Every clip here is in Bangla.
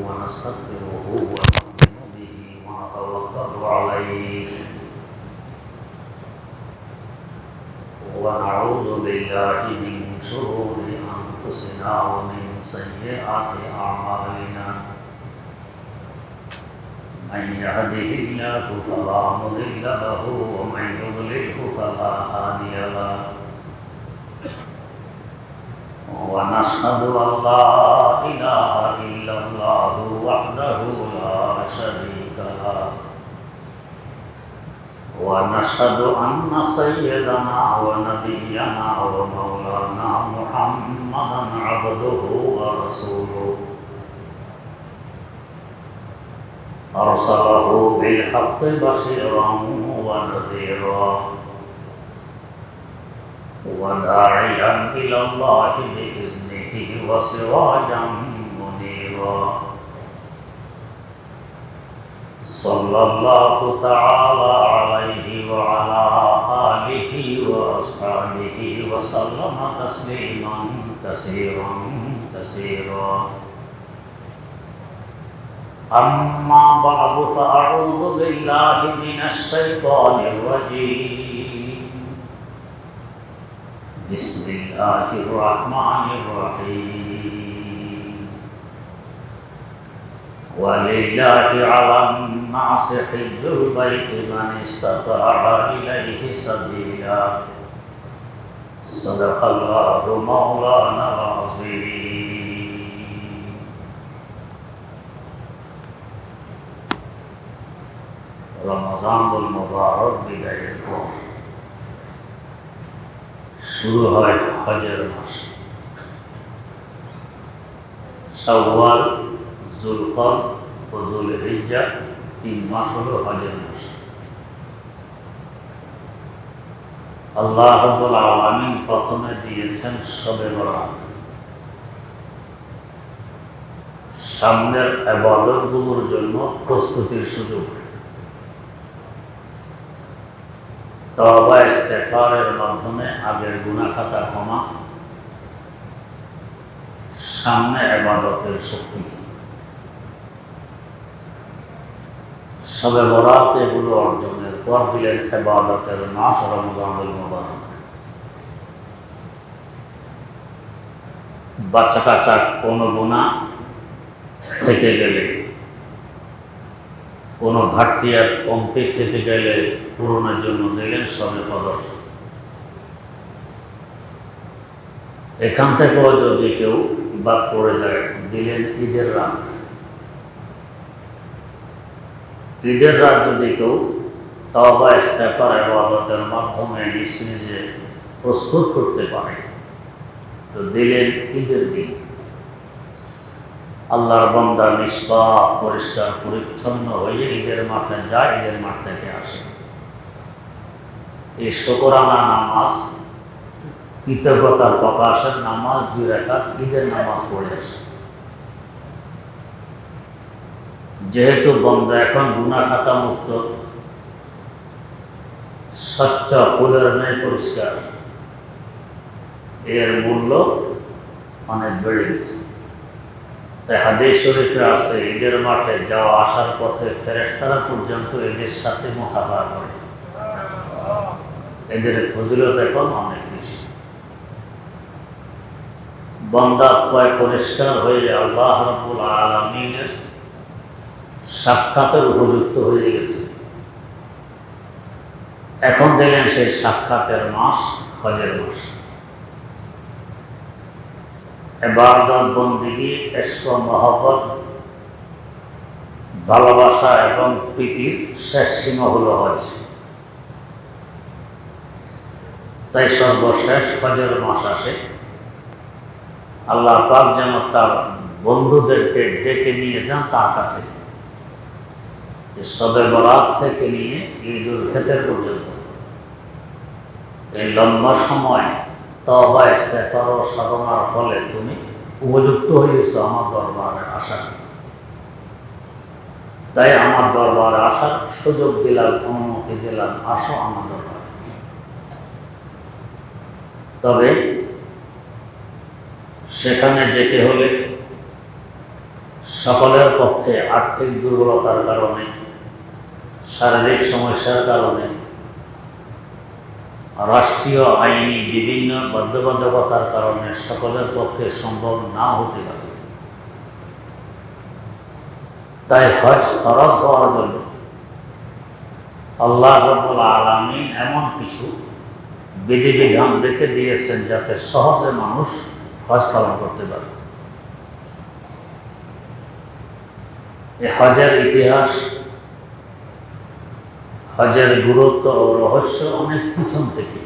ونستغفره ونؤمن به ونتوكل عليه ونعوذ بالله من شرور أنفسنا ومن سيئات أعمالنا من يهده الله فلا مضل له ومن يضلله فلا هادي له ونشهد أن لا إله إلا الله وحده لا شريك له ونشهد أن سيدنا ونبينا ومولانا محمدا عبده ورسوله أرسله بالحق بشيرا ونذيرا وداعيا إلى الله بإذنه وسراجا منيرا صلى الله تعالى عليه وعلى آله وأصحابه وسلم تسليما كثيرا كثيرا أما بعد فأعوذ بالله من الشيطان الرجيم بسم الله الرحمن الرحيم ولله على الناس حج البيت من استطاع إليه سبيلا صدق الله مولانا العظيم রমজানুল মুবারক বিদায়ের পর শুরু হয় হজের মাস। শাওয়াল, যুলকদ ও যুলহিজ্জা 3 মাস হলো হজের মাস। আল্লাহ রাব্বুল আলামিন প্রথমে দিয়েছেন শবে বরাত, সামনের ইবাদতগুলোর জন্য প্রস্তুতির সুযোগ। তওবা ইস্তেগফারের মাধ্যমে আগের গুনাহ খাতা ক্ষমা, সামনে ইবাদতের শক্তি। শবে বরাত এগুলো অর্জনের পর দিলেন ইবাদতের মাস রমজানুল মুবারক। বাচ্চা কাচ্চা কোনো গুনাহ থেকে গেলে, কোনো ঘাটতি আর কমতি থেকে গেলে পূরণের জন্য দিলেন শবে কদর। এখান থেকেও যদি কেউ বাদ পড়ে যায় দিলেন ঈদের রাত। ঈদের রাত যদি কেউ তওবা ইস্তেগফার ইবাদতের মাধ্যমে নিজে প্রস্তুত করতে পারে তো দিলেন ঈদের দিন। আল্লাহর বান্দা নিষ্পাপ পরিষ্কার পরিচ্ছন্ন হয়ে ঈদের মাঠে যায়, ঈদের মাঠ থেকে আসে। এই শুকরানা নামাজ, কৃতজ্ঞতার প্রকাশের নামাজ 2 রাকাত ঈদের নামাজ পড়ে আসে। যেহেতু বান্দা এখন গুনাহ খাতা মুক্ত, স্বচ্ছ ফুলের ন্যায় পরিষ্কার, এর মূল্য অনেক বেড়ে গেছে। তাই হাদিস শরীফে আছে ঈদের মাঠে যাওয়া আসার পথে ফেরেশতারা পর্যন্ত এদের সাথে মুসাফা করে। এদের ফজিলত এখন অনেক বেশি। বান্দা পায় পরিষ্কার হয়ে আল্লাহ রাব্বুল আলামিনের সাক্ষাতের উপযুক্ত হয়ে গেছে। এখন দিলেন সেই সাক্ষাতের মাস হজের মাস। ইবাদত, বন্দেগী, ইশক, মহব্বত, ভালোবাসা এবং প্রীতির শেষ সীমা হলো হজ। তাই সর্বশেষ হজের মাস আসে। আল্লাহ পাক যেন তার বন্ধুদেরকে ডেকে নিয়ে যান তার কাছে, শবে বরাত থেকে নিয়ে ঈদুল ফিতর পর্যন্ত এই লম্বা সময় তওবা ইস্তেগফার ও সাধনার ফলে তুমি উপযুক্ত হয়েছ আমার দরবারে আসার। তাই আমার দরবারে আসার সুযোগ দিলাম, অনুমতি দিলাম, আসো আমার দরবারে। তবে সেখানে যেতে হলে সকলের পক্ষে আর্থিক দুর্বলতার কারণে, শারীরিক সমস্যার কারণে, রাষ্ট্রীয় আইনি বিভিন্ন বাধ্যবাধকতার কারণে সকলের পক্ষে সম্ভব না হতে পারে। তাই হজ ফরজ হওয়ার জন্য আল্লাহ রাব্বুল আলামিন এমন কিছু বিধিবিধান রেখে দিয়েছেন যাতে সহজে মানুষ হজ পালন করতে পারে। এই হজের ইতিহাস, হজের গুরুত্ব ও রহস্য অনেক পিছন থেকে।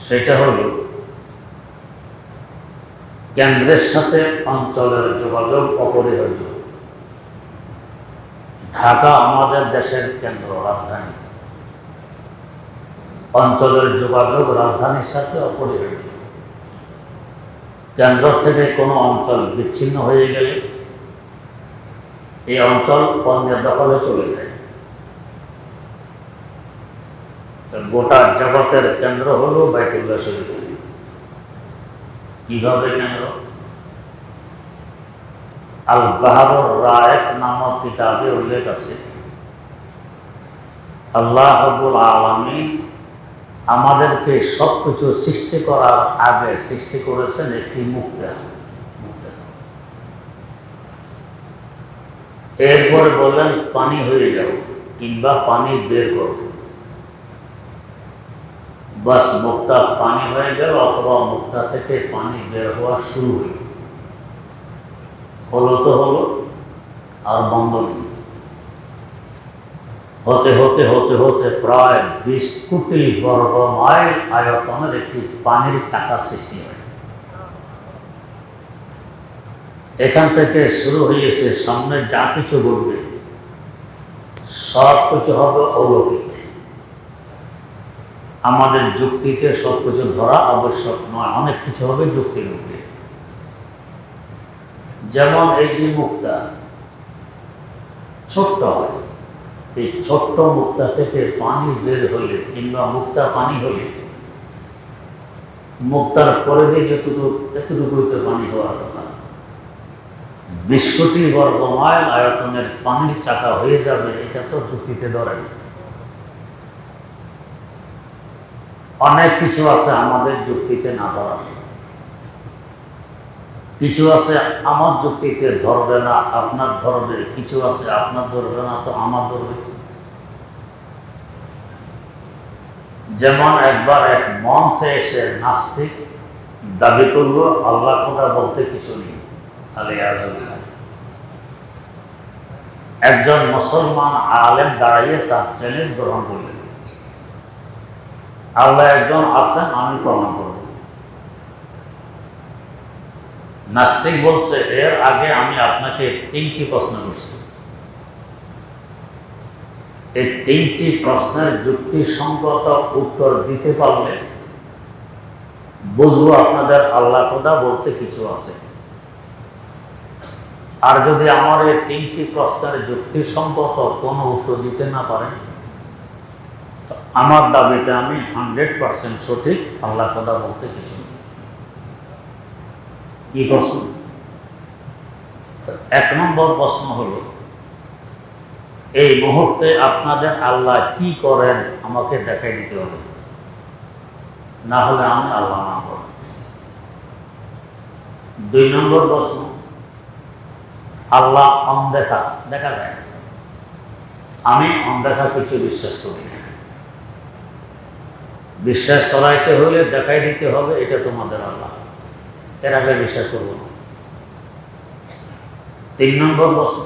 সেটা হল কেন্দ্রের সাথে অঞ্চলের যোগাযোগ অপরিহার্য। ঢাকা আমাদের দেশের কেন্দ্র, রাজধানী। অঞ্চলের যোগাযোগ রাজধানীর সাথে অপরিহার্য। কেন্দ্র থেকে কোনো অঞ্চল বিচ্ছিন্ন হয়ে গেলে এই অঞ্চল অন্যের দখলে চলে যায়। গোটা জগতের কেন্দ্র হলো বাইতুল্লাহ শরীফ। কিভাবে কেন্দ্র? আল বাহরুর রায়েক নামক কিতাবে উল্লেখ আছে, আল্লাহ রাব্বুল আলামিন আমাদেরকে সবকিছু সৃষ্টি করার আগে সৃষ্টি করেছেন একটি মুক্তা। এরপর বললেন পানি হয়ে যাও কিংবা পানি বের করো। বাস মুক্তা পানি হয়ে গেল অথবা মুক্তা থেকে পানি বের হওয়া শুরু হইল। হলো তো হলো, আর বন্ধ নেই। হতে হতে হতে হতে প্রায় 20 কোটি বর্গ মাইল আয়তনের একটি পানির চাকা সৃষ্টি হয়। এখান থেকে শুরু হয়েছে সামনে যা কিছু ঘটবে সব কিছু হবে অলৌকিক। আমাদের যুক্তিতে সব কিছু ধরা আবশ্যক নয়, অনেক কিছু হবে যুক্তির মধ্যে। যেমন এই যে মুক্তা ছোট্ট হয়, এই ছোট্ট মুক্তা থেকে পানি বের হলে কিংবা মুক্তা পানি হলে মুক্তার পরিধি এতটুকুতে পানি হওয়ার কথা 20 কোটি বর্গ মাইল আয়তনের পানির চাকা হয়ে যাবে, এটা তো যুক্তিতে ধরে না। অনেক কিছু আছে আমাদের যুক্তিতে না ধরা, কিছু আছে আমার যুক্তিতে ধরবে না আপনার ধরবে, কিছু আছে আপনার ধরবে না তো আমার ধরবে। যেমন একবার এক মঞ্চে এসে নাস্তিক দাবি করলো আল্লাহ খোদা বলতে কিছু নেই। একজন মুসলমান আলেম দাঁড়িয়ে তার চ্যালেঞ্জ গ্রহণ করলেন, আল্লাহ একজন আছেন, আমি প্রমাণ করব। নাস্তিক বলছে এর আগে আমি আপনাকে 3টি প্রশ্ন করছি, এই 3টি প্রশ্নের যুক্তিসঙ্গত উত্তর দিতে পারলে বুঝবো আপনাদের আল্লাহ খোদা বলতে কিছু আছে। আর যদি আমার এই 3টি প্রশ্নের যুক্তিসঙ্গত কোনো উত্তর দিতে না পারেন, আমার দাবিতে আমি 100% সঠিক, আল্লাহ খোদা বলতে কিছু নেই। কি প্রশ্ন? 1 নম্বর প্রশ্ন হলো, এই মুহূর্তে আপনাদের আল্লাহ কি করেন আমাকে দেখাই দিতে হবে, না হলে আমি আল্লাহ না করব। 2 নম্বর প্রশ্ন, আল্লাহ অনদেখা, দেখা যায় না, আমি অনদেখা কিছু বিশ্বাস করি না। বিশ্বাস করাইতে হলে দেখাই দিতে হবে এটা তোমাদের আল্লাহ, এর আগে বিশ্বাস করব না। 3 নম্বর প্রশ্ন,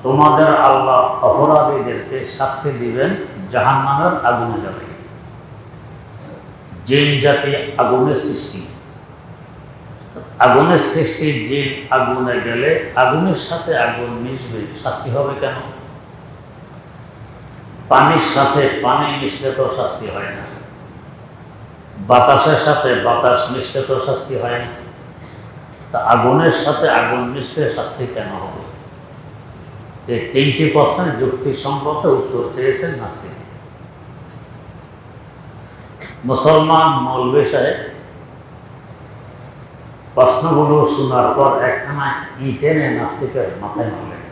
তোমাদের আল্লাহ অপরাধীদেরকে শাস্তি দিবেন জাহান্নামের আগুনে যাবে। জিন জাতি আগুনের সৃষ্টি, আগুনের সৃষ্টি, জিন আগুনে গেলে আগুনের সাথে আগুন মিশবে, শাস্তি হবে কেন? পানির সাথে পানি মিশলে তো শাস্তি হয় না, বাতাসের সাথে বাতাস মিশলে তো শাস্তি হয় না, তা আগুনের সাথে আগুন মিশলে শাস্তি কেন হবে? এই 3টি প্রশ্নের যুক্তিসঙ্গত উত্তর চেয়েছেন নাস্তিক। মুসলমান মৌলভী সাহেব প্রশ্নগুলো শোনার পর একখানা ইট এনে নাস্তিকের মাথায় মারলেন,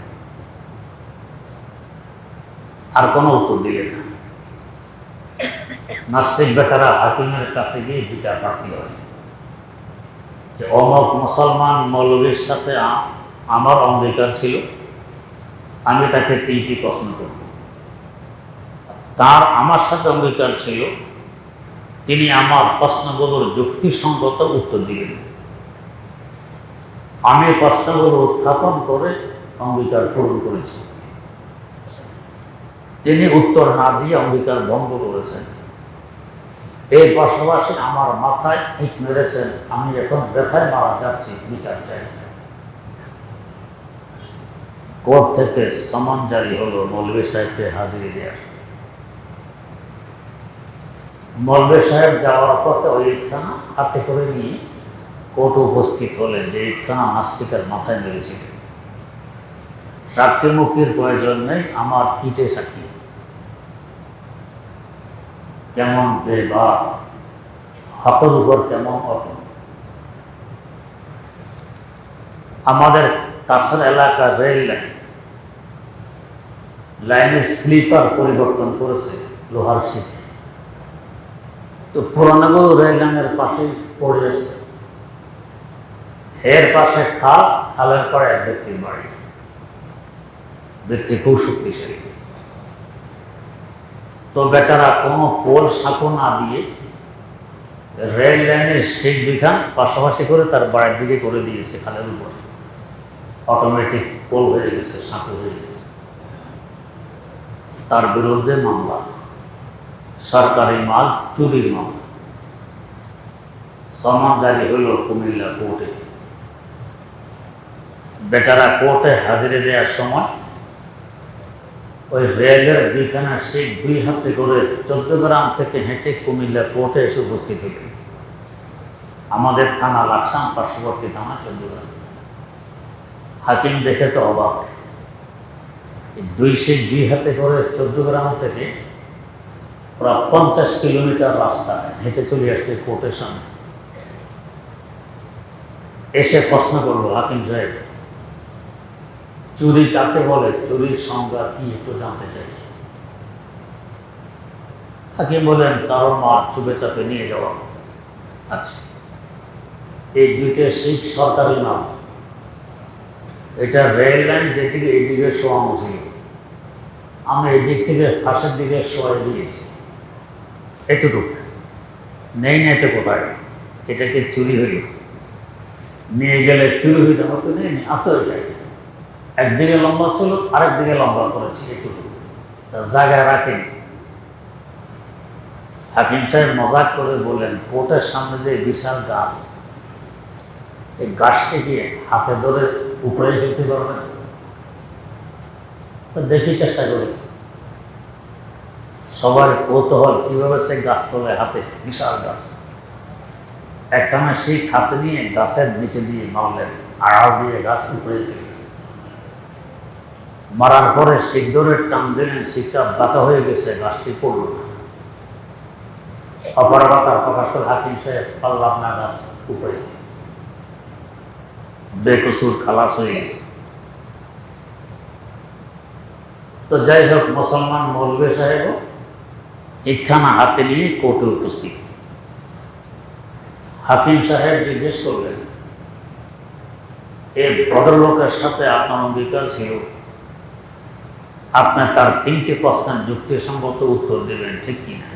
আর কোনো উত্তর দিলেন না। নাস্তিক বেচারা হাকিমের কাছে গিয়ে বিচার প্রার্থী হয় যে অমক মুসলমান মৌলবীর সাথে আমার অঙ্গীকার ছিল, আমি তাকে 3টি প্রশ্ন করব। তার আমার সাথে অঙ্গীকার ছিল তিনি আমার প্রশ্নগুলোর যুক্তিসঙ্গত উত্তর দিবেন। আমি প্রশ্নগুলো উত্থাপন করে অঙ্গীকার পূরণ করেছি, তিনি উত্তর না দিয়ে অঙ্গীকার ভঙ্গ করেছেন। এর পাশাপাশি আমার মাথায় ইট মেরেছেন, আমি এখন ব্যথায় মারা যাচ্ছি, বিচার চাই। কোর্ট থেকে সমন জারি হলো মৌলভী সাহেবকে হাজিরি দেওয়ার। মৌলভী সাহেব যাওয়ার পথে ওই ইটখানা হাতে করে নিয়ে কোর্ট উপস্থিত হলেন যে ইটখানা নাস্তিকের মাথায় মেরেছিলেন। সাক্ষী মুক্তির প্রয়োজন নেই, আমার ইটে সাক্ষী। কেমন বেবা, হাতের উপর কেমন অটন। আমাদের কাছের এলাকার রেল লাইনের স্লিপার পরিবর্তন করেছে লোহার শিট, তো পুরানাগুলো রেল লাইনের পাশেই পড়ে আছে। এর পাশে খাল, খালের পরে এক ব্যক্তির বাড়ি। ব্যক্তি খুব শক্তিশালী। তো বেচারা কোনো পোল সাঁকো না দিয়ে রেল লাইনের শিট দুইখান পাশাপাশি করে তার বাড়ির দিকে করে দিয়েছে। খালের উপর অটোমেটিক পোল হয়ে গেছে, সাঁকো হয়ে গেছে। তার বিরুদ্ধে মামলা, সরকারি মাল চুরির মামলা। সমন জারি হইল কুমিল্লা কোর্টে। বেচারা কোর্টে হাজিরে দেওয়ার সময় ওই রেলের দুইখানা শিট 2 হাতে করে 14 গ্রাম থেকে হেঁটে কুমিল্লা কোর্টে এসে উপস্থিত হইলেন। আমাদের থানা লাকসাম, পার্শ্ববর্তী থানা 14 গ্রাম। হাকিম দেখে তো অবাক, 2 শিট 2 হাতে করে 14 গ্রাম থেকে প্রায় 50 কিলোমিটার রাস্তা হেঁটে চলে আসছে কোর্টের সামনে। এসে প্রশ্ন করলো, হাকিম সাহেব চুরি কাকে বলে, চুরির সংজ্ঞা কি একটু জানতে চাই। হাকিম বলেন, কারো মাল চুপে চাপে নিয়ে যাওয়া। আচ্ছা, এই 2টা শিট সরকারি নাম। এটা রেল লাইন যেদিকে এইদিকে শোয়ানো ছিল, আমি এদিক থেকে ফাঁসের দিকে শোয়াই দিয়েছি। এতটুক নেই না, এটা কোথায়? এটাকে চুরি হইল, নিয়ে গেলে চুরি হইতে হতো, নেই আসে ওইটাই। একদিকে লম্বা ছিল, আরেক দিকে লম্বা করেছি, এটুকু জায়গায় রাখেনি। হাকিম সাহেব মজাক করে বললেন, কোর্টের সামনে যে বিশাল গাছ, এই গাছটিকে হাতে ধরে উপরে ফেলতে পারবেন? দেখি, চেষ্টা করি। সবার কৌতূহল কিভাবে সে গাছ তোলে হাতে, বিশাল গাছ। একটানা শিখ হাতে নিয়ে গাছের নিচে দিয়ে মারলেন, আড়াল দিয়ে গাছ উপরে ফেললেন। মারার পরে শিখ ধরে টান দিলেন, শিখটা বাঁকা হয়ে গেছে, গাছটি পড়ল না। অপরাধতা প্রকাশ করে হাকিম সাহেব, পারলাম না, গাছ উপরে বেকসুর খালাস হয়ে গেছে। তো যাই হোক, মুসলমান মৌলভী সাহেব ইটখানা হাতে নিয়ে কোর্টে উপস্থিত। হাকিম সাহেব জিজ্ঞেস করলেন, এই ভদ্রলোকের সাথে আপনার অঙ্গীকার ছিল, আপনার তার 3টি প্রশ্নের যুক্তিসঙ্গত উত্তর দেবেন, ঠিক কিনা?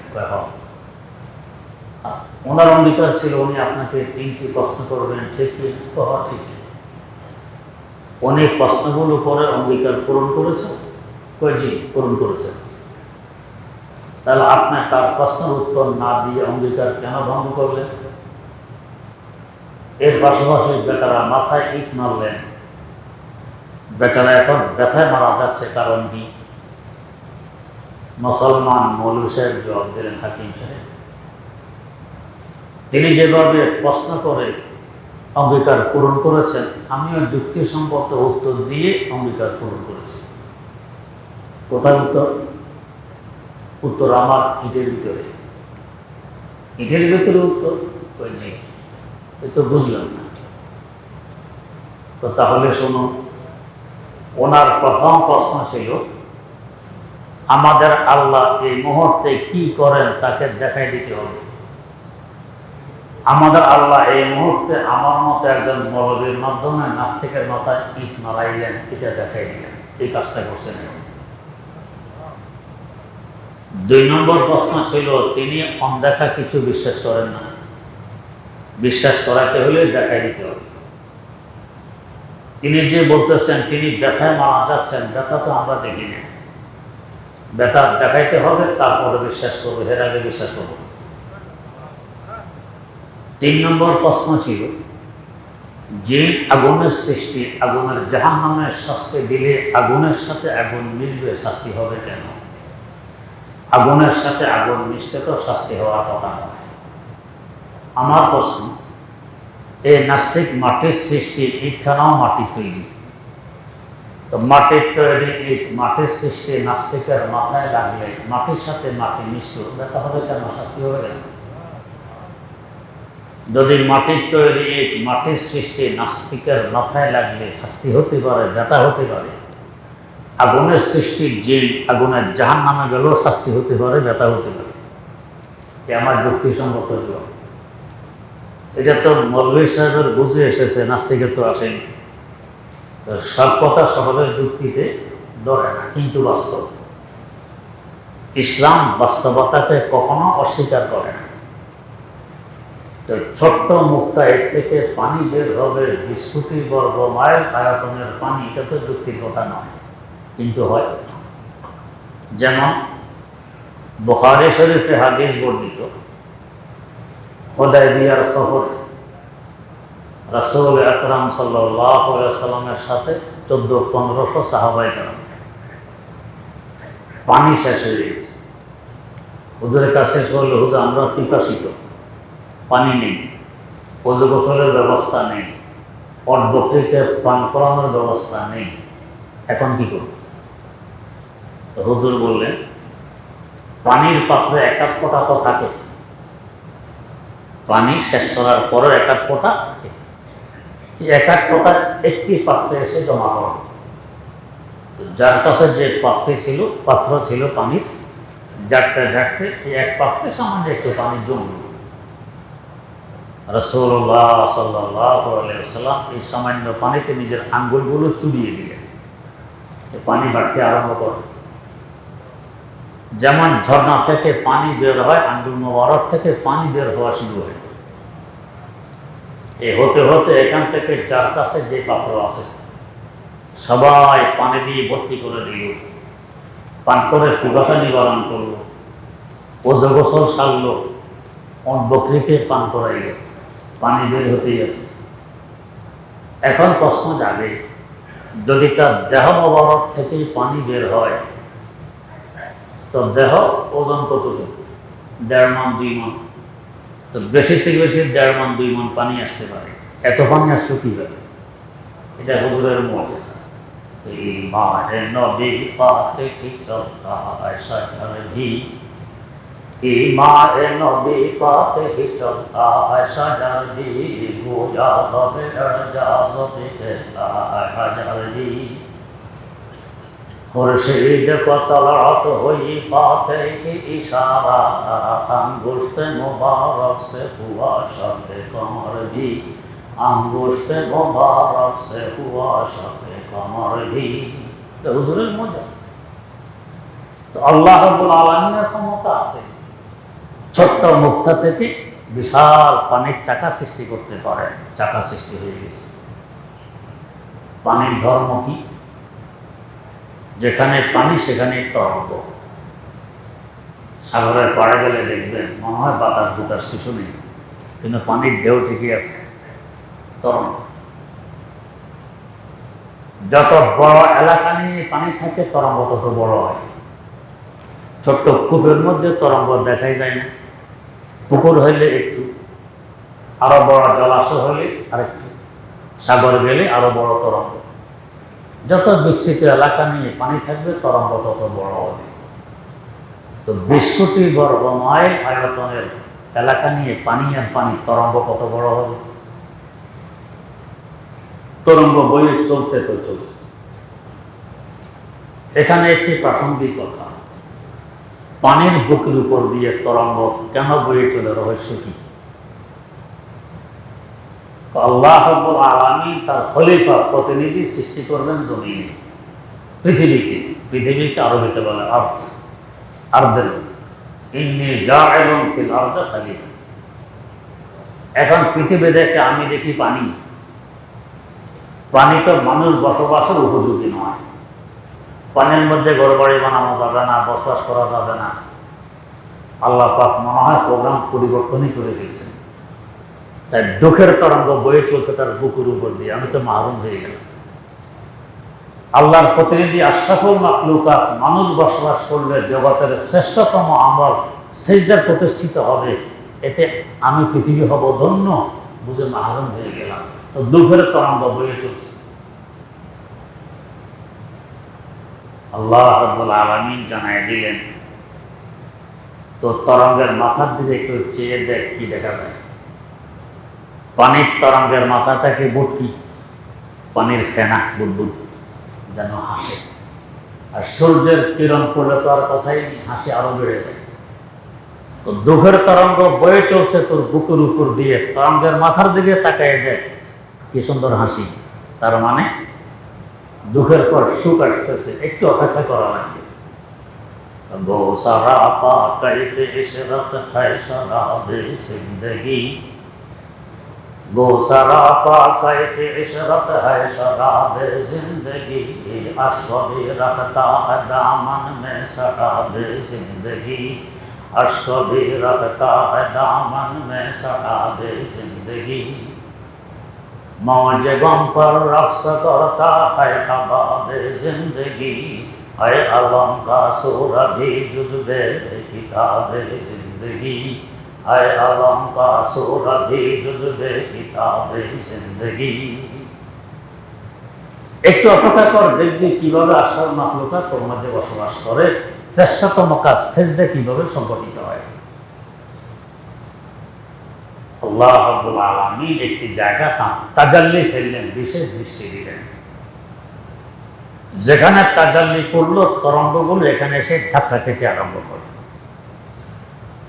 ওনার অঙ্গীকার ছিল উনি আপনাকে 3টি প্রশ্ন করবেন, ঠিক কিনা? ঠিক। উনি প্রশ্নগুলো পরে অঙ্গীকার পূরণ করেছেন? জি, পূরণ করেছেন। তাহলে আপনি তার প্রশ্নের উত্তর না দিয়ে অঙ্গীকার কেন ভঙ্গ করলেন? এর পাশাপাশি বেচারা মাথায় ইট মারলেন। বেচারা এখন ব্যথায় মারা যাচ্ছে, কারণ কি? মুসলমান মৌলভী সাহেব জবাব দিলেন, হাকিম সাহেব তিনি যেভাবে প্রশ্ন করে অঙ্গীকার পূরণ করেছেন, আমিও যুক্তিসম্মত উত্তর দিয়ে অঙ্গীকার পূরণ করেছি। কোথায় উত্তর? উত্তর আমার ইটের ভিতরে। ইটের ভিতরে উত্তর? জি। এ তো বুঝলাম না। তো তাহলে শুনুন, ওনার প্রথম প্রশ্ন ছিল আমাদের আল্লাহ এই মুহূর্তে কি করেন তাকে দেখাই দিতে হবে। আমাদের আল্লাহ এই মুহূর্তে আমার মতো একজন মৌলবীর মাধ্যমে নাস্তিকের মাথায় ইট মারাইলেন, এটা দেখাই দিলেন, এই কাজটা করছেন। 2 নম্বর প্রশ্ন ছিল তিনি অনদেখা কিছু বিশ্বাস করেন না, বিশ্বাস করাতে হলে দেখাই দিতে হবে। তিনি যে বলতেছেন তিনি ব্যথায় মারা যাচ্ছেন, ব্যথা তো আমরা দেখি না, ব্যথা দেখাইতে হবে, তারপরে বিশ্বাস করবো, এর আগে বিশ্বাস করবো। 3 নম্বর প্রশ্ন ছিল যে আগুনের সৃষ্টি, আগুনের জাহান্নামের শাস্তি দিলে আগুনের সাথে আগুন মিশবে, শাস্তি হবে কেন? আগুনের সাথে আগুন মিশতে তো শাস্তি হওয়ার কথা নয়। আমার প্রশ্ন, এই নাস্তিক মাটির সৃষ্টি, ইটখানাও মাটির তৈরি, তো মাটির তৈরি ইট, মাটির সৃষ্টি নাস্তিকের মাথায় লাগলে মাটির সাথে মাটি মিশত, ব্যথা হবে কেন, শাস্তি হবে কেন? যদি মাটির তৈরি ইট, মাটির সৃষ্টি নাস্তিকের মাথায় লাগলে শাস্তি হতে পারে, ব্যথা হতে পারে, আগুনের সৃষ্টি যে আগুনের জাহান্নামে গেলেও শাস্তি হতে পারে, ব্যথা হতে পারে, এ আমার যুক্তিসঙ্গত জবাব। এটা তো মৌলভী সাহেবের বুঝে এসেছে, নাস্তিকের তো আসেনি। তো সব কথা সকলের যুক্তিতে ধরে না, কিন্তু বাস্তব। ইসলাম বাস্তবতাকে কখনো অস্বীকার করে না। তো ছোট্ট মুক্তা এর থেকে পানি বের হবে 20 কোটি বর্গ মাইল আয়তনের পানি, এটা তো যুক্তির কথা নয়, কিন্তু হয়। যেমন বুখারী শরীফে হাদিস বর্ণিত, হুদায়বিয়ার সফরে রাসূল আকরাম সাল্লাল্লাহু আলাইহি ওয়াসাল্লামের সাথে 1400-1500 সাহাবায়ে কেরাম, পানি শেষ হয়ে গেছে। হুজুরের কাছে বলল, হুজুর আমরা পিপাসিত, পানি নেই, ওযু গোসলের ব্যবস্থা নেই, ওট বকরিকে পান করানোর ব্যবস্থা নেই, এখন কি করব? তো হুজুর বললেন, পানির পাত্রে 1 ফোঁটা তো থাকে, পানি শেষ করার পরে 1 ফোঁটা থাকে, 1 ফোঁটা একটি পাত্রে এসে জমা করো। যার কাছে যে পাত্র ছিল পানির, ঝাড়তে ঝাড়তে এক পাত্রে সামান্য একটু পানি জমল। রাসূলুল্লাহ সাল্লাল্লাহু আলাইহি ওয়াসাল্লাম এই সামান্য পানিতে নিজের আঙ্গুলগুলো চুবিয়ে দিলেন, পানি বাড়তে আরম্ভ করে। যেমন ঝর্ণা থেকে পানি বের হয়, আঙ্গুল মোবারক থেকে পানি বের হওয়া শুরু হয়। এ হতে হতে এখান থেকে যার কাছে যে পাত্র আছে সবাই পানি দিয়ে ভর্তি করে দিল, পান করে পিপাসা নিবারণ করল, ওযু গোসল সারল, ওট বকরিকে পান করাইল, পানি বের হতেই আছে। এখন প্রশ্ন জাগে, যদি তার দেহ মোবারক থেকেই পানি বের হয়, তো দেহ ওজন কতটুকু? 1.5 মণ 2 মণ, তো বেশি থেকে বেশি 1.5 মণ 2 মণ পানি আসতে পারে। এত পানি আসলো কীভাবে? এটা হুজুরের মত। ইমানে নবী পাতে কি চলতা ऐसा जल भी, ইমানে নবী পাতে কি চলতা ऐसा जल भी, গোয়া হবে জাজতে কেতা হাজার भी, खुर्शीद को तलअत हुई पाते की इशारा, अंगुष्ठ मुबारक से हुआ शब कमर भी, अंगुष्ठ मुबारक से हुआ शब कमर भी। तो হুজুরের মধ্যে তো আল্লাহ রাব্বুল আলামিনের ক্ষমতা আছে, ছোট্ট মুক্তা থেকে বিশাল পানির চাকা সৃষ্টি করতে পারে। চাকা সৃষ্টি হয়ে গেছে। পানির ধর্ম কি? যেখানে পানি সেখানে তরঙ্গ। সাগরের পাড়ে গেলে দেখবেন মনে হয় বাতাস বুতাস কিছু নেই, কিন্তু পানির ঢেউ ঠিকই আছে, তরঙ্গ। যত বড় এলাকা নিয়ে পানি থাকে তরঙ্গ তত বড় হয়। ছোট্ট কূপের মধ্যে তরঙ্গ দেখাই যায় না, পুকুর হইলে একটু, আরো বড় জলাশয় হলে আরেকটু, সাগর গেলে আরো বড় তরঙ্গ। যত বিস্তৃত এলাকা নিয়ে পানি থাকবে তরঙ্গ তত বড় হবে। তো 20 কোটি বর্গ মাইল আয়তনের এলাকা নিয়ে পানি আর পানি, তরঙ্গ কত বড় হবে? তরঙ্গ বয়ে চলছে তো চলছে। এখানে একটি প্রাসঙ্গিক কথা, পানির বুকের উপর দিয়ে তরঙ্গ কেন বয়ে চলে, রহস্য কি? আল্লাহ রাব্বুল আলামিন তার খলিফা প্রতিনিধি সৃষ্টি করবেন জমিনে, পৃথিবীকে আরবিতে বলে আরদ, আরদের ইন্নী জাইলুন ফিল আরদি খলিফা। এখন পৃথিবী দেখে আমি দেখি পানি, পানি তো মানুষ বসবাসের উপযোগী নয়, পানির মধ্যে ঘরবাড়ি বানানো যাবে না, বসবাস করা যাবে না। আল্লাহ পাক মনে হয় প্রোগ্রাম পরিবর্তনই করে দিয়েছেন। তাই দুঃখের তরঙ্গ বয়ে চলছে তার বুকের উপর দিয়ে, আমি তো মাহরুম হয়ে গেলাম। আল্লাহর প্রতিনিধি আশরাফুল মাখলুকাত মানুষ বসবাস করলে জগতের শ্রেষ্ঠতম আমল সিজদায় প্রতিষ্ঠিত হবে, এতে আমি পৃথিবী হব ধন্য, বুঝে মাহরুম হয়ে গেলাম। তো দুঃখের তরঙ্গ বয়ে চলছে। আল্লাহ রাব্বুল আলামিন জানায় দিলেন, তো তরঙ্গের মাথার দিকে একটু চেয়ে দেখ, কি দেখা যায়? পানির তরঙ্গের মাথাটাকে বুটকি, পানির ফেনা বুদবুদ যেন হাসে। আর সূর্যের কিরণ পড়লে তো আর কথাই নেই, হাসি আরো বেড়ে যায়। তো দুঃখের তরঙ্গ বয়ে চলছে তোর বুকের উপর দিয়ে, তরঙ্গের মাথার দিকে তাকায় দেখ, কি সুন্দর হাসি। তার মানে দুঃখের পর সুখ আসতেছে, একটু অপেক্ষা করা লাগবে। वो सरापा कैफ़े इशरत है शराबे जिंदगी, वो सरापा कैफ़े इशरत है शराबे जिंदगी, अश्क भी रखता है दामन में शराबे जिंदगी, अश्क भी रखता है दामन में शराबे जिंदगी, मौज गम पर रक्स करता है हबाबे जिंदगी, है अलम का सूरभी जुज़्बे किताबे जिंदगी, है अलम का सूरभी जुज़्बे किताबे जिंदगी। একটু অপেক্ষা কর, দেখবি কিভাবে আশরাফুল মাখলুকাত তোর মধ্যে বসবাস করে, শ্রেষ্ঠতম কাজ সিজদা কিভাবে সংগঠিত হয়। আল্লাহ রাব্বুল আলামিন একটি জায়গা তাজাল্লি ফেললেন, বিশেষ দৃষ্টি দিলেন। যেখানে তাজাল্লি করলো তরঙ্গগুলো এখানে এসে ধাক্কা খেতে আরম্ভ করল।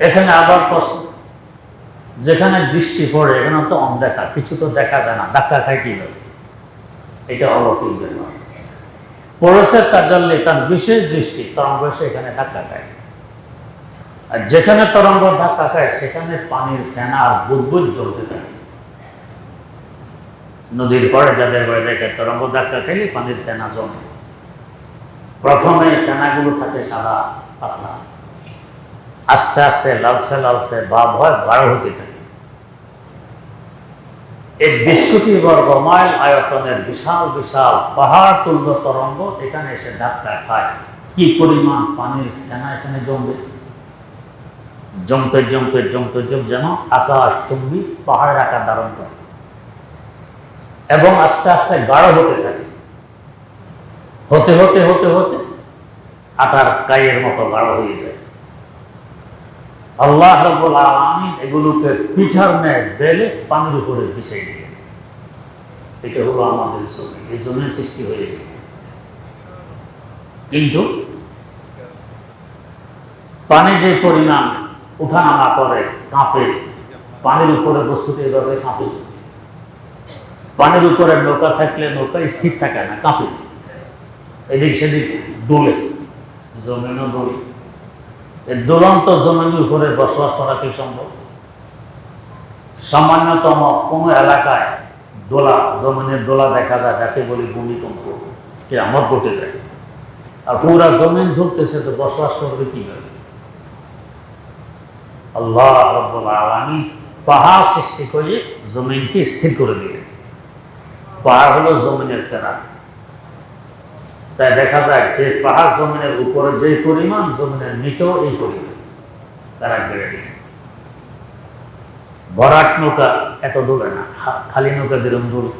এখানে আবার প্রশ্ন, যেখানে দৃষ্টি পড়ে এখানে তো অন্ধকার, কিছু তো দেখা যায় না, ধাক্কা খায় কিভাবে? এটা অলৌকিক ব্যাপার। পড়েছে তাজাল্লি, তার বিশেষ দৃষ্টি, তরঙ্গ এসে এখানে ধাক্কা খায়। আর যেখানে তরঙ্গ ধাক্কা খায় সেখানে পানির ফেনা আর বুদবুদ জ্বলতে থাকে। নদীর পরে যাদের বাড়ি দেখে তরঙ্গ ধাক্কা খেলে পানির ফেনা জমে। প্রথমে ফেনাগুলো থাকে সাদা পাতলা, আস্তে আস্তে লালচে লালচে ভাব হয়, গাঢ় হতে থাকে। এই 20 কোটি বর্গ মাইল আয়তনের বিশাল বিশাল পাহাড় তুল্য তরঙ্গ এখানে এসে ধাক্কা খায়। কি পরিমাণ পানির ফেনা এখানে জমবে, জমতে জমতে জমতে জম যেন আকাশ চুম্বি পাহাড়ের আকার ধারণ করে এবং আস্তে আস্তে গাঢ় হতে থাকে। হতে হতে হতে হতে আটার কাইয়ের মতো গাঢ় হয়ে যায়। আল্লাহ রাব্বুল আলামিন এগুলোকে পিঠার ন্যায় বেলে পানির উপরে বিছাই দিলেন। এটা হলো আমাদের জমি, এই জমির সৃষ্টি হয়ে গেল। কিন্তু পানি যে পরিমাণ উঠানামা করে, কাঁপে, পানির উপরে বস্তুতে এভাবে কাঁপে। পানির উপরে নৌকা থাকলে নৌকা স্থির থাকে না, কাঁপে, এদিক সেদিক দোলে, জমিনও দোলে। এই দুরন্ত জমিনের উপরে বসবাস করা কি সম্ভব? সামান্যতম কোনো এলাকায় দোলা, জমিনের দোলা দেখা যায়, যাকে বলি ভূমিকম্প, কিয়ামত ঘটে যায়। আর পুরা জমিন ধরতেছে, তো বসবাস করবে কিভাবে? আল্লাহ রাব্বুল আলামিন পাহাড় সৃষ্টি করে জমিনকে স্থির করে দিলেন। পাহাড় হলো জমিনের ফেনা। তাই দেখা যায় যে পাহাড় জমিনের উপরে যে পরিমাণ, জমিনের নিচেও এই পরিমাণ তারা বেড়ে দিলেন। ভরাট নৌকা এত দোলে না, খালি নৌকা যেরকম দোলে,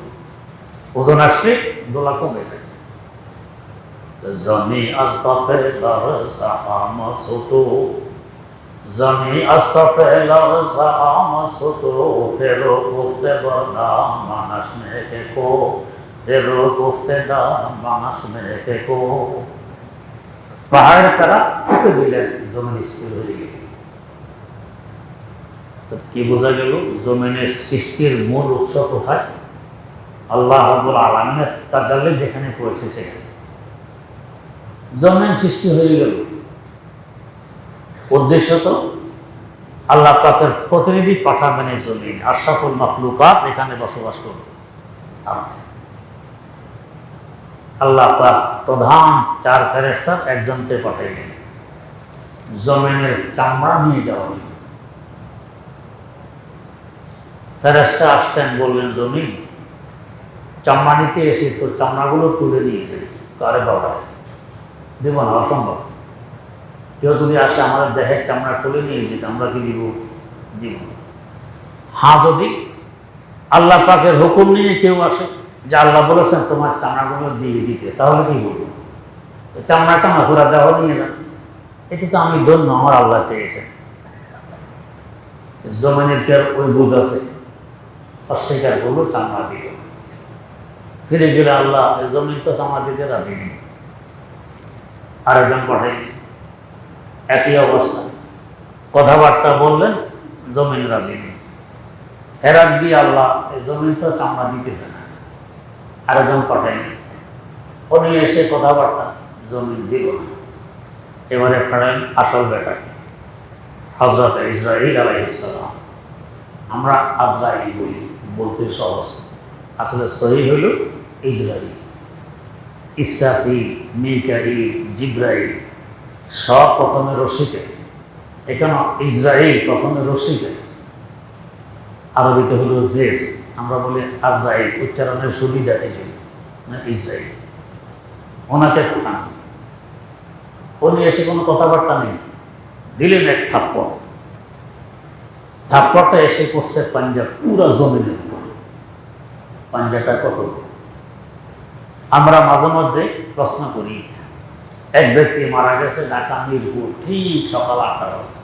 ওজন আসলে দোলা কমে যায়। জমি আস্তাপে লারসা আমসুতু, জমি আস্তাপে লারসা আমসুতু, ফেরো গুফতে বরদাম মানাসনে দেখো, फिर गुफ्तेदा मानस में को পাহাড় তারা ছুটে দিলেন, জমিন স্থির হয়ে গেল। তো কি বোঝা গেল? জমিনের সৃষ্টির মূল উৎস কোথায়? আল্লাহ রাব্বুল আলামিনের তাজাল্লি যেখানে পড়েছে সেখানে জমিন সৃষ্টি হয়ে গেল। উদ্দেশ্য তো আল্লাহ পাকের প্রতিনিধি পাঠাবেন এই জমিন, আশরাফুল মাখলুকাত এখানে বসবাস করবে। আচ্ছা, আল্লাহ পাক প্রধান 4 ফেরেশতার একজনকে পাঠাইলেন জমিনের চামড়া নিয়ে যাওয়ার জন্য। ফেরেশতা আসতেন, বললেন জমিন চামড়া নিতে এসে তোর চামড়াগুলো তুলে নিয়ে যাই। আরে বাবা, দেব না, অসম্ভব। কেউ যদি আসে আমাদের দেহের চামড়া তুলে নিয়ে যেত, আমরা কি দিব? দিব না। হ্যাঁ, যদি আল্লাহ পাকের হুকুম নিয়ে কেউ আসে যে আল্লাহ বলেছেন তোমার চামড়াগুলো দিয়ে দিতে, তাহলে কি বলবো? চামড়াটা না ঘোরা দেওয়া নিয়ে যান, এতে তো আমি ধন্য, আমার আল্লাহ চেয়েছেন। জমিনের কি আর ওই বুঝ আছে? অস্বীকার করলো, চামড়া দিল। ফিরে গেলে আল্লাহ জমিন তো চামড়া দিতে রাজি নেই, আরেকজন পাঠাই। একই অবস্থা, কথাবার্তা বললেন, জমিন রাজি নেই। ফেরাত দিয়ে আল্লাহ এই জমিন তো চামড়া দিতেছে না, আরেকজন পাঠাই। উনি এসে কথাবার্তা, জমিন দিল না। এবারে ফেরান আসল বেটা হযরত ইসরাঈল আলাইহিস সালাম। আমরা আজরাইল বলি, বলতে সহজ, আসলে সহি হইল ইসরাঈল। ইসরাফিল, মিকাঈল, জিবরাঈল সব প্রথমে রশিতে, এখানে ইসরাঈল প্রথমে রশিতে। আরবিতে হলো জের, আমরা বলি আজরাইল, উচ্চারণের সুবিধা এই জন্য না ইসরাঈল। ওনাকে পাঠান, উনি এসে কোনো কথাবার্তা নেই, দিলেন এক থাপ্পড়। থাপ্পড়টা এসে পড়ছে পাঞ্জাব পুরা জমিনের উপর। পাঞ্জাটা কত? আমরা মাঝে মধ্যে প্রশ্ন করি, এক ব্যক্তি মারা গেছে ঢাকা মিরপুর ঠিক সকাল 8টা বাজে।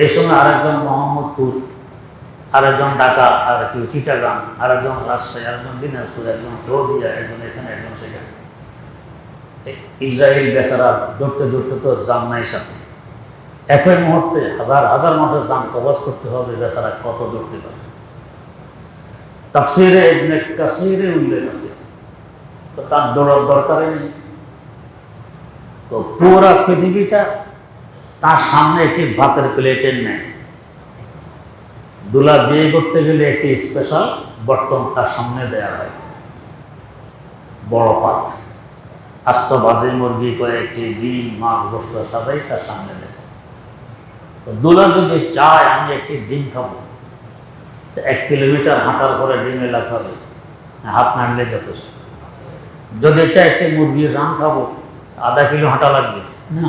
এই সময় আরেকজন মোহাম্মদপুর, আরেকজন ঢাকা, আর কেউ চিটাগাং, আরেকজন রাজশাহী, আরেকজন দিনাজপুর, একজন সৌদিয়া, একজন এখানে, একজন সেখানে। ইসরাঈল বেচারা দৌড়তে দৌড়তে তো জান নাই সাথে, একই মুহূর্তে হাজার হাজার মানুষের জান কবজ করতে হবে, বেচারা কত দৌড়তে পারে। তাফসীরে ইবনে কাসীরে উল্লেখ আছে, তো তার দৌড়ার দরকারই নেই। তো পুরা পৃথিবীটা তার সামনে একটি ভাতের প্লেটের নেয়। দুলা বিয়ে করতে গেলে একটি স্পেশাল বর্তন তার সামনে দেয়া হয়, বড় পাত, আস্ত ভাজি মুরগি, কয়েকটি ডিম, মাছ, গোশত সাজাই তার সামনে দেয়। তো দুলা যদি চায় আমি একটি ডিম খাবো, তো 1 কিলোমিটার হাঁটার পরে ডিমে লাগাবে, হাত নাড়লে যথেষ্ট। যদি চায় একটি মুরগির রান খাবো, আধা কিলো হাঁটা লাগবে না,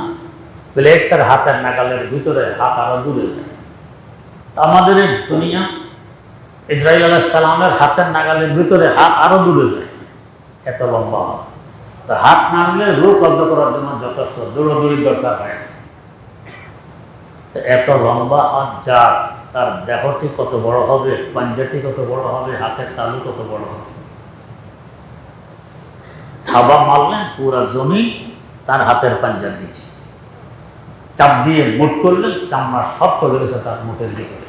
প্লেট তার হাতের নাগালের ভিতরে, হাত আরো দূরে যায়। আমাদের এই দুনিয়া ইসরাঈল আলাইহিস সালামের হাতের নাগালের ভিতরে, হাত আরো দূরে যায়, এত লম্বা হাত। তো হাত নাড়লে রোগ বন্ধ করার জন্য যথেষ্ট, দৌড়াদৌড়ির দরকার হয় না। তো এত লম্বা হাত যার, তার দেহটি কত বড় হবে, পাঞ্জাটি কত বড় হবে, হাতের তালু কত বড় হবে। থাবা মারলেন পুরা জমি তার হাতের পাঞ্জার নিচে, চাপ দিয়ে মুঠ করলেন, চামড়া সব চলে গেছে তার মুঠের ভিতরে।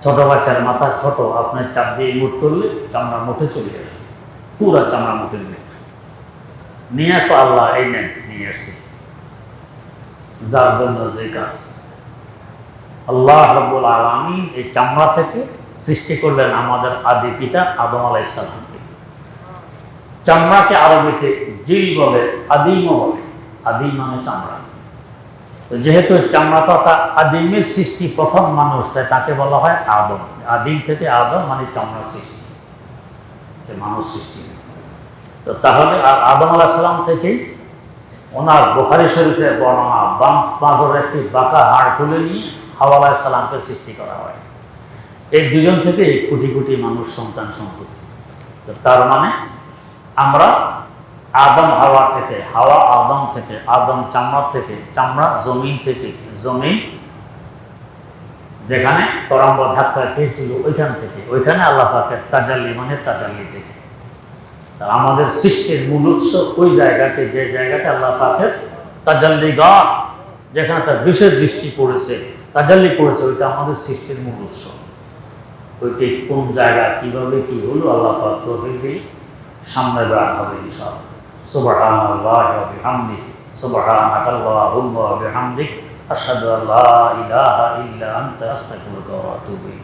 ছোট বাচ্চার মাথা ছোট, আপনার চাপ দিয়ে মুঠ করলে চামড়া মুঠে চলে আসে, পুরা চামড়া মুঠের ভিতরে নিয়ে তো আল্লাহ এই নেন নিয়ে আসছে। যার জন্য যে কাজ, আল্লাহ রাব্বুল আলামিন এই চামড়া থেকে সৃষ্টি করলেন আমাদের আদি পিতা আদম আলাইহিস সালামকে। চামড়াকে আরবিতে জিল বলে, আদিমও বলে। আদিম মানে চামড়া। তো যেহেতু চামড়াটা আদিমের সৃষ্টি, প্রথম মানুষ, তাই তাকে বলা হয় আদম। আদিম থেকে আদম মানে চামড়া সৃষ্টি, মানুষ সৃষ্টি। তো তাহলে আদম আলাইহিস সালাম থেকেই ওনার বুখারী শরীফের বর্ণনা, বাম পাঁজরের একটি বাঁকা হাড় তুলে নিয়ে হাওয়া আলাইহিস সালামকে সৃষ্টি করা হয়। এই দুজন থেকে কোটি কোটি মানুষ সন্তান সম্পত্তি। তো তার মানে আমরা আদম হাওয়া থেকে, হাওয়া আদম থেকে, আদম চামড়া থেকে, চামড়া জমিন থেকে, জমিন যেখানে তরঙ্গ ধাক্কা খেয়েছিল ওইখান থেকে, ওইখানে আল্লাহ পাকের তাজাল্লি মানে তাজাল্লি থেকে। তা আমাদের সৃষ্টির মূল উৎস ওই জায়গাতে, যে জায়গাটা আল্লাহ পাকের তাজাল্লি গাহ, যেখানে তার বিশেষ দৃষ্টি পড়েছে, তাজাল্লি পড়েছে, ওইটা আমাদের সৃষ্টির মূল উৎস। ওইটি কোন জায়গা, কিভাবে কি হলো, আল্লাহ পাক তৌফিক দিলে সামনে বের হবে ইনশাআল্লাহ। সুবহানাল্লাহি ওয়া বিহামদিহি, সুবহানাকাল্লাহুম্মা ওয়া বিহামদিক, আশহাদু আল্লা ইলাহা ইল্লা আনতা, আস্তাগফিরুকা ওয়া আতুবু ইলাইক।